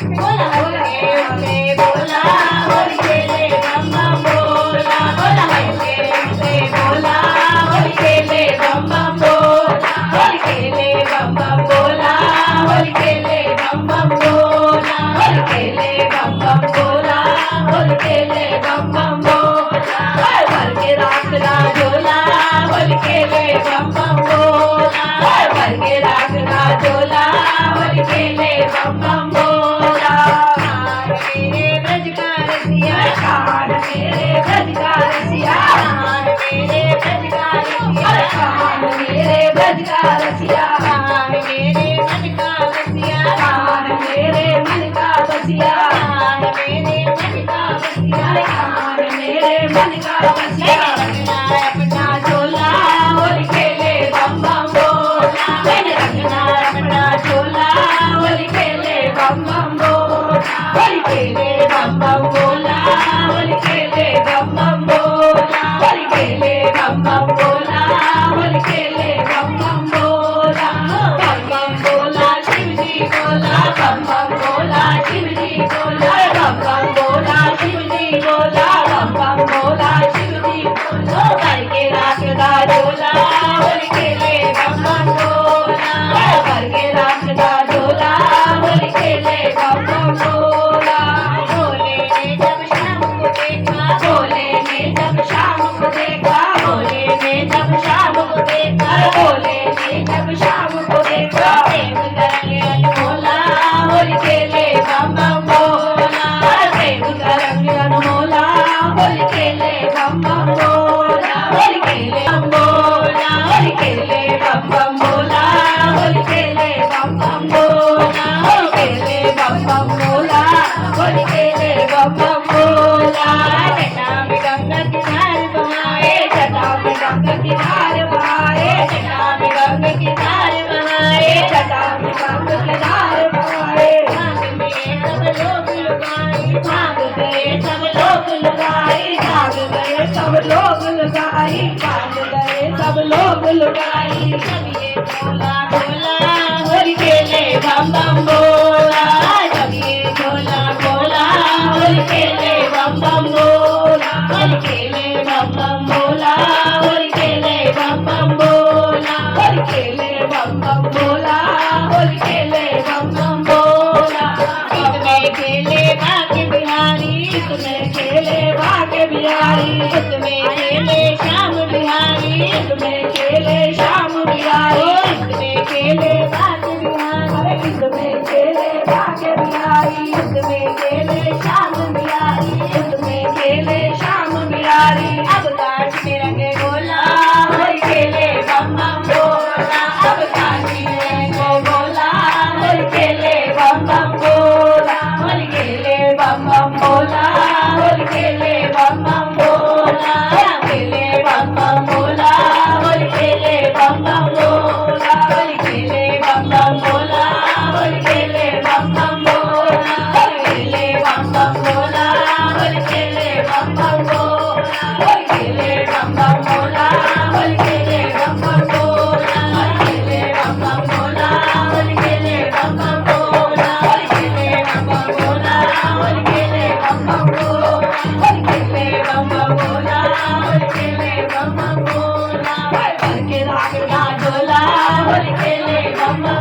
बोला हंसके बोला होली खेले बम बम बोला बोला हंसके बोला होली खेले बम बम बोला होली खेले बम बम बोला होली खेले बम बम बोला होली खेले बम बम बोला होली खेले बम बम बोला भर के राखना झोला होली खेले बम बम बोला भर के राखना झोला होली खेले बम बम बोला मेरे ब्रज का रसिया खान मेरे ब्रज का रसिया खान मेरे ब्रज का रसिया खान मेरे ब्रज का रसिया खान मेरे मन का बसिया खान मेरे मन का बसिया खान मेरे मन का बसिया खान मेरे मन का बसिया अपना झोला होली खेले बम बम बोला मैंने रखना अपना झोला होली खेले बम बम बोला होली खेले बम बम बोला होली खेले बम बम बोला होली खेले बम बम बोला होली खेले बम बम बोला बम बम बोला शिव जी बोला बम बम बोला शिव जी बोला बम बम बोला शिव जी बोला बम बम बोला शिव जी बोला करके राखदा झोला होली खेले बम बम बोला करके राखदा झोला होली खेले बम बम बोला भोले ने जब शाम को देखा भोले ने जब शाम को देखा भोले ने जब शाम को देखा भोले ने जब शाम को देखा प्रेम करेंगे अनमोला होली खेले बम बम बोला प्रेम करेंगे अनमोला होली खेले बम बम बोला होली खेले बम बोला होली खेले बम बम बोला होली खेले बम बम बोला होली खेले बम बम बोला होली खेले बम बम बोला जटा में गंगा किनारे बहाए जटा में गंगा किनारे बहाए जटा में गंगा किनारे बहाए जटा में गंगा किनारे बहाए भाग में सब लोग लुगाई भाग गए सब लोग लुगाई भाग गए सब लोग लुगाई भाग गए सब लोग लुगाई सब ये झोला बोला होली खेले बम बम बोला सब ये झोला बोला होली खेले बम बम बोला होली खेले बम बम बोला होली खेले बम बम बोला होली खेले बम बम बोला होली खेले बम बम बोला इसमें खेले भाग्य बिहारी इसमें खेले भाग्य बिहारी इसमें खेले श्याम बिहारी इसमें खेले श्याम बिहारी इसमें खेले भाग्य बिहारी इसमें खेले भाग्य बिहारी इसमें खेले श्याम बिहारी इसमें खेले श्याम बिहारी अब काश में रंगे गोला होली खेले बम बम बोला अब काशी में रंगे गोला होली खेले बम बम बोला होली खेले बम बम बोला होली खेले बम बम बोला खेले बम बम बोला होली खेले बम बम बोला होली खेले बम बम बोला होली खेले बम बम बोला होली खेले बम बम बोला होली खेले बम बम बोला होली खेले बम बम बोला होली खेले बम बम बोला होली खेले बम बम बोला होली खेले बम बम बोला होली खेले बम बम बोला होली खेले बम बम बोला होली खेले बम बम बोला होली खेले बम बम बोला भर के राखना झोला होली खेले बम बम